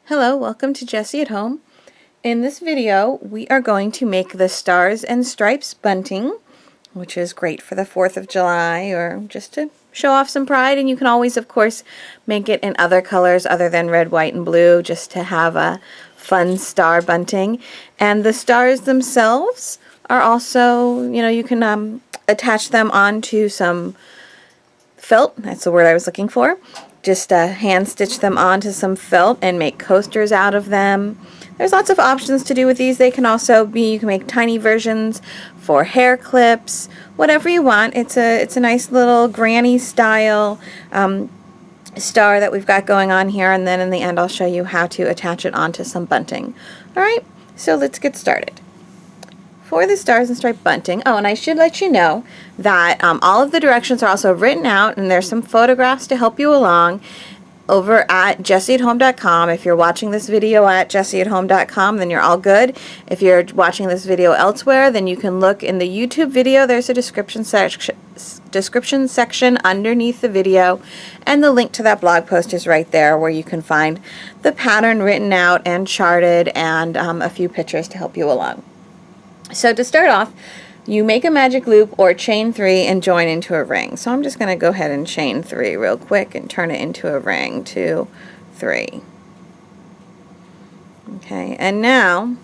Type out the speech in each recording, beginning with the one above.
Hello, welcome to Jessie at Home. In this video, we are going to make the Stars and Stripes bunting, which is great for the 4th of July or just to show off some pride. And you can always, of course, make it in other colors other than red, white, and blue just to have a fun star bunting. And the stars themselves are also, you can attach them onto some felt. That's the word I was looking for. Just hand stitch them onto some felt and make coasters out of them. There's lots of options to do with these. They can also be, you can make tiny versions for hair clips, whatever you want. It's a nice little granny style star that we've got going on here, and then in the end I'll show you how to attach it onto some bunting. Alright, so let's get started. For the Stars and Stripe bunting, oh, and I should let you know that all of the directions are also written out, and there's some photographs to help you along over at jessieathome.com. If you're watching this video at jessieathome.com, then you're all good. If you're watching this video elsewhere, then you can look in the YouTube video. There's a description section underneath the video, and the link to that blog post is right there, where you can find the pattern written out and charted, and a few pictures to help you along. So to start off, you make a magic loop or chain 3 and join into a ring. So I'm just going to go ahead and chain 3 real quick and turn it into a ring. 2, 3. Okay, and now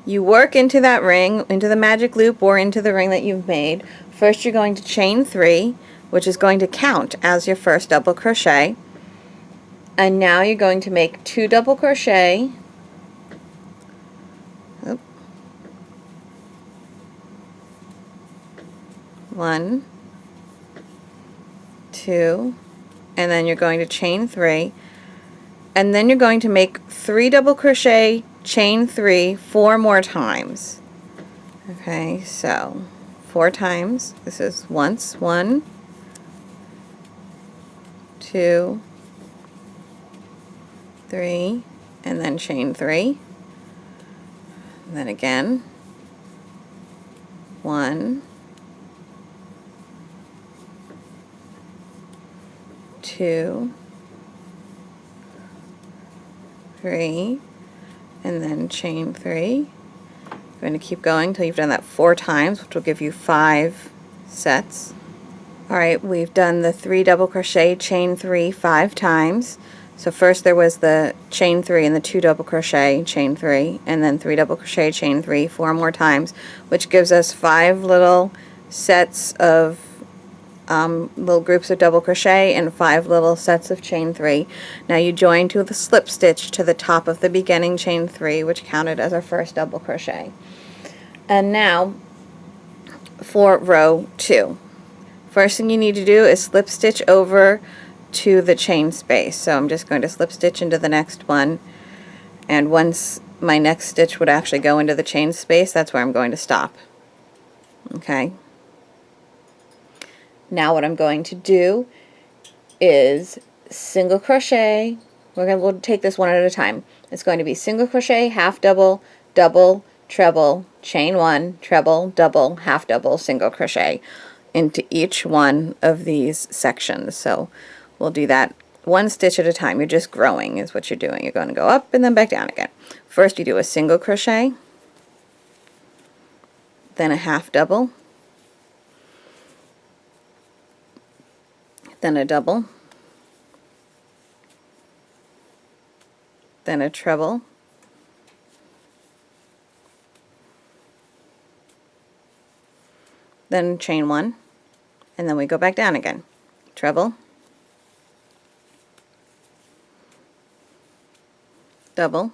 you work into that ring, into the magic loop or into the ring that you've made. First you're going to chain 3, which is going to count as your first double crochet. And now you're going to make 2 double crochet. 1, 2, and then you're going to chain 3, and then you're going to make 3 double crochet, chain 3 4 more times. Okay, so 4 times. This is once, 1, 2, 3, and then chain 3, and then again 1, 2, 3, and then chain 3. You're going to keep going until you've done that 4 times, which will give you 5 sets. Alright, we've done the 3 double crochet, chain 3 5 times. So first there was the chain 3 and the 2 double crochet, chain 3, and then 3 double crochet, chain 3 4 more times, which gives us 5 little sets of little groups of double crochet and 5 little sets of chain 3. Now you join to the slip stitch to the top of the beginning chain 3, which counted as our first double crochet. And now for row 2. First thing you need to do is slip stitch over to the chain space. So I'm just going to slip stitch into the next one, and once my next stitch would actually go into the chain space, that's where I'm going to stop. Okay. Now what I'm going to do is single crochet. We'll take this one at a time. It's going to be single crochet, half double, double, treble, chain 1, treble, double, half double, single crochet into each one of these sections. So we'll do that one stitch at a time. You're just growing is what you're doing. You're going to go up and then back down again. First you do a single crochet, then a half double, then a double, then a treble, then chain 1, and then we go back down again. Treble, double,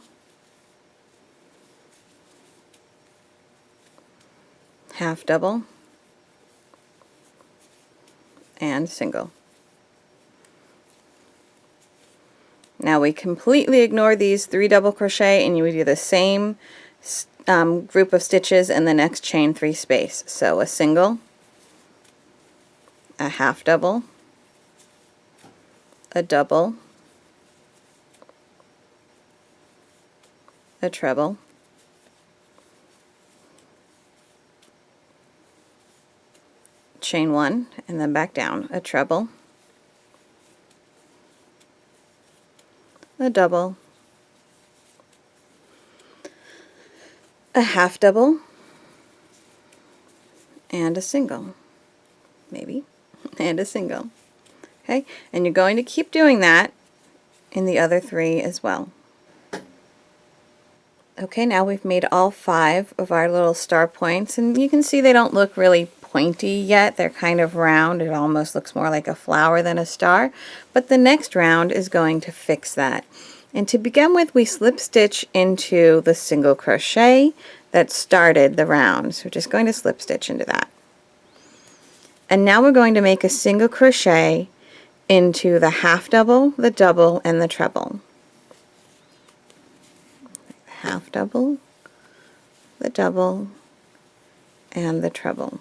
half double, and single. Now we completely ignore these 3 double crochet, and you would do the same group of stitches in the next chain 3 space. So a single, a half double, a double, a treble, chain 1, and then back down, a treble, a double, a half double, and a single, maybe, and a single. Okay, and you're going to keep doing that in the other 3 as well. Okay, now we've made all 5 of our little star points, and you can see they don't look really pointy yet. They're kind of round. It almost looks more like a flower than a star, but the next round is going to fix that. And to begin with, we slip stitch into the single crochet that started the round. So we're just going to slip stitch into that. And now we're going to make a single crochet into the half double, the double, and the treble. Half double, the double, and the treble.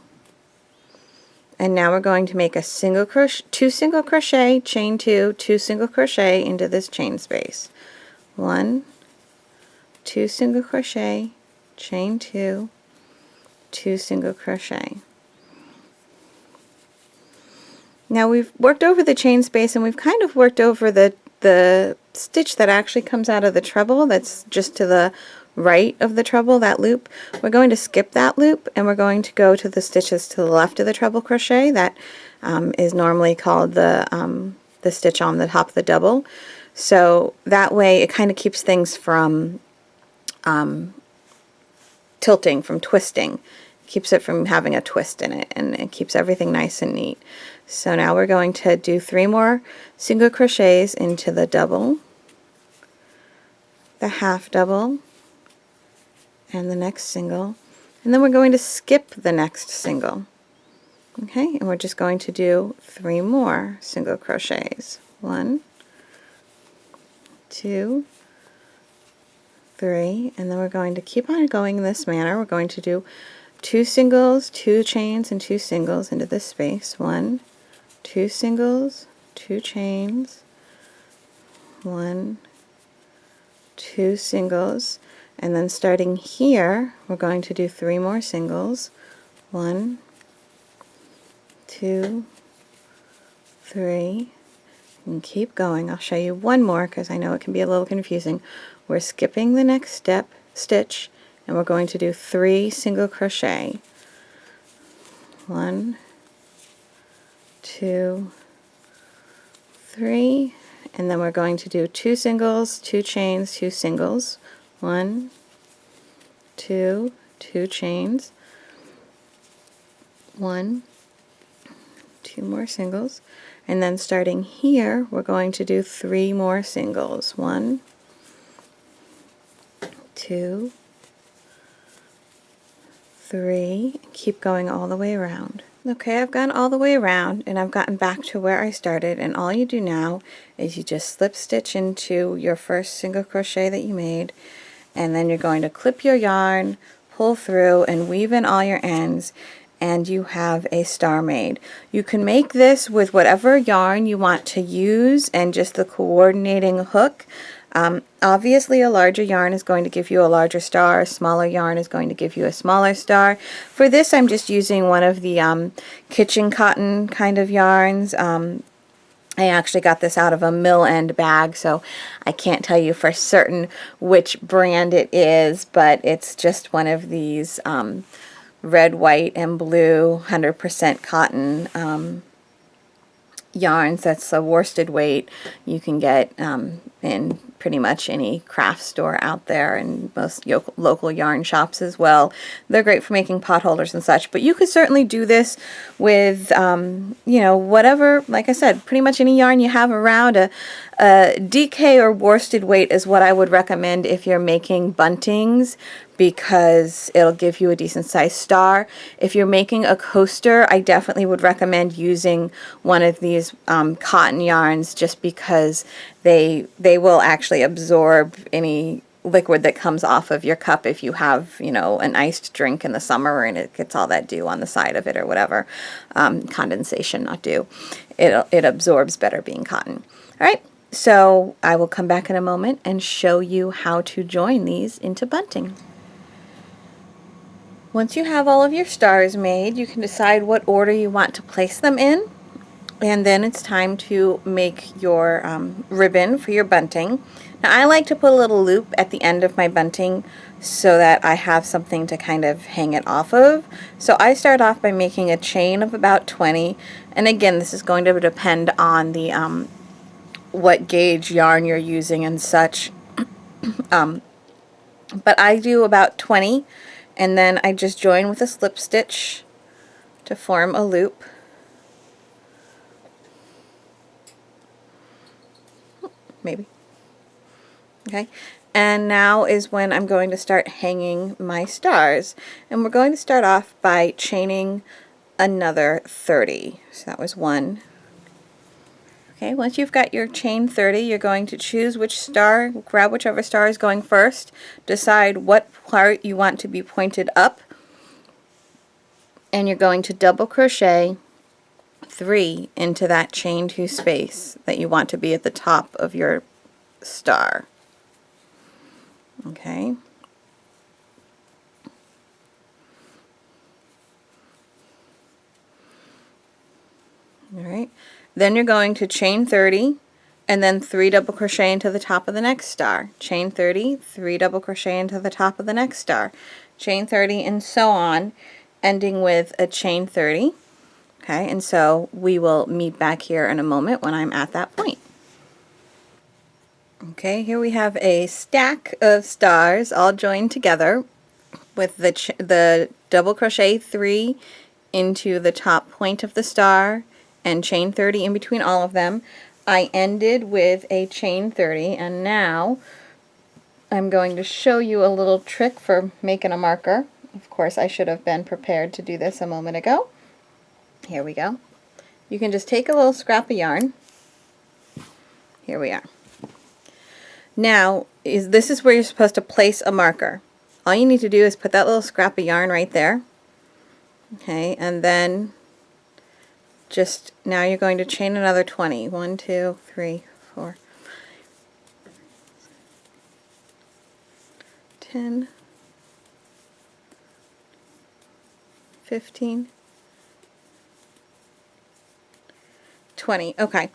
And now we're going to make a single crochet, 2 single crochet, chain 2, 2 single crochet into this chain space. 1, 2 single crochet, chain 2, 2 single crochet. Now we've worked over the chain space, and we've kind of worked over the stitch that actually comes out of the treble that's just to the right of the treble, that loop. We're going to skip that loop, and we're going to go to the stitches to the left of the treble crochet. That is normally called the stitch on the top of the double. So that way it kind of keeps things from tilting, from twisting. Keeps it from having a twist in it, and it keeps everything nice and neat. So now we're going to do 3 more single crochets into the double, the half double, and the next single, and then we're going to skip the next single. Okay, and we're just going to do 3 more single crochets. 1, 2, 3, and then we're going to keep on going in this manner. We're going to do 2 singles, 2 chains, and 2 singles into this space. 1, 2 singles, 2 chains, 1, 2 singles, and then starting here we're going to do 3 more singles. 1, 2, 3, and keep going. I'll show you one more because I know it can be a little confusing. We're skipping the next stitch, and we're going to do 3 single crochet. 1, 2, 3, and then we're going to do 2 singles, 2 chains, 2 singles. 1, 2, 2 chains, 1, 2 more singles, and then starting here we're going to do 3 more singles. 1, 2, 3, keep going all the way around. Okay, I've gone all the way around, and I've gotten back to where I started, and all you do now is you just slip stitch into your first single crochet that you made, and then you're going to clip your yarn, pull through, and weave in all your ends, and you have a star made. You can make this with whatever yarn you want to use and just the coordinating hook. Obviously a larger yarn is going to give you a larger star, a smaller yarn is going to give you a smaller star. For this I'm just using one of the kitchen cotton kind of yarns. I actually got this out of a mill end bag, so I can't tell you for certain which brand it is, but it's just one of these red, white, and blue 100% cotton yarns. That's a worsted weight. You can get in pretty much any craft store out there, and most local yarn shops as well. They're great for making pot holders and such, but you could certainly do this with you know, whatever, like I said, pretty much any yarn you have around. A DK or worsted weight is what I would recommend if you're making buntings, because it'll give you a decent sized star. If you're making a coaster, I definitely would recommend using one of these cotton yarns, just because they will actually absorb any liquid that comes off of your cup if you have, you know, an iced drink in the summer and it gets all that dew on the side of it or whatever. Condensation, not dew. It absorbs better being cotton. All right, so I will come back in a moment and show you how to join these into bunting. Once you have all of your stars made, you can decide what order you want to place them in. And then it's time to make your ribbon for your bunting. Now I like to put a little loop at the end of my bunting so that I have something to kind of hang it off of. So I start off by making a chain of about 20, and again this is going to depend on the what gauge yarn you're using and such. But I do about 20, and then I just join with a slip stitch to form a loop. Maybe. Okay, and now is when I'm going to start hanging my stars, and we're going to start off by chaining another 30. So that was 1. Okay, once you've got your chain 30, you're going to choose which star, grab whichever star is going first, decide what part you want to be pointed up, and you're going to double crochet 3 into that chain 2 space that you want to be at the top of your star. Okay. Alright. Then you're going to chain 30 and then 3 double crochet into the top of the next star. Chain 30, 3 double crochet into the top of the next star. Chain 30 and so on, ending with a chain 30. Okay, and so we will meet back here in a moment when I'm at that point. Okay, here we have a stack of stars all joined together with the double crochet 3 into the top point of the star and chain 30 in between all of them. I ended with a chain 30, and now I'm going to show you a little trick for making a marker. Of course, I should have been prepared to do this a moment ago. Here we go. You can just take a little scrap of yarn. Here we are. Now, this is where you're supposed to place a marker. All you need to do is put that little scrap of yarn right there. Okay, and then just now you're going to chain another 20. 1, 2, 3, 4, 10, 15, 20. Okay.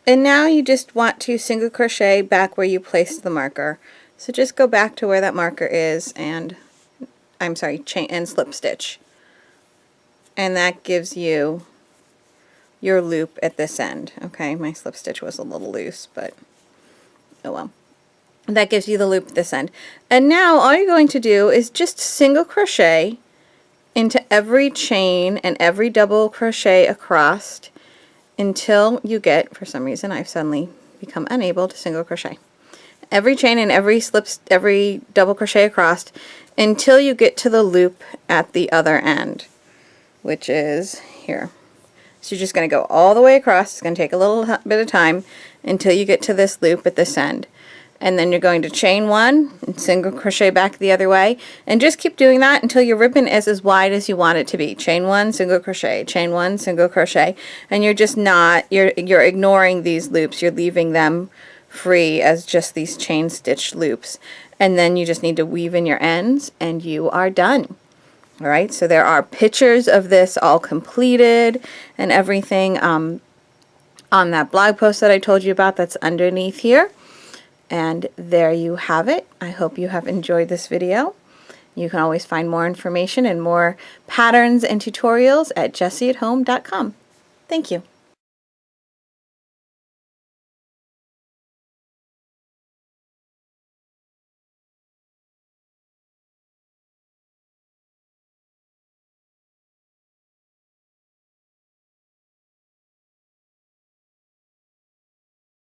And now you just want to single crochet back where you placed the marker. So just go back to where that marker is and, chain and slip stitch. And that gives you your loop at this end. Okay, my slip stitch was a little loose, but oh well. That gives you the loop at this end. And now all you're going to do is just single crochet into every chain and every double crochet across until you get, for some reason I've suddenly become unable to single crochet. Every chain and every double crochet across until you get to the loop at the other end, which is here. So you're just going to go all the way across. It's going to take a little bit of time until you get to this loop at this end. And then you're going to chain 1 and single crochet back the other way, and just keep doing that until your ribbon is as wide as you want it to be. Chain 1, single crochet, chain 1, single crochet, and you're just not, you're ignoring these loops. You're leaving them free as just these chain stitch loops, and then you just need to weave in your ends and you are done. Alright, so there are pictures of this all completed and everything on that blog post that I told you about that's underneath here. And there you have it. I hope you have enjoyed this video. You can always find more information and more patterns and tutorials at jessieathome.com. Thank you.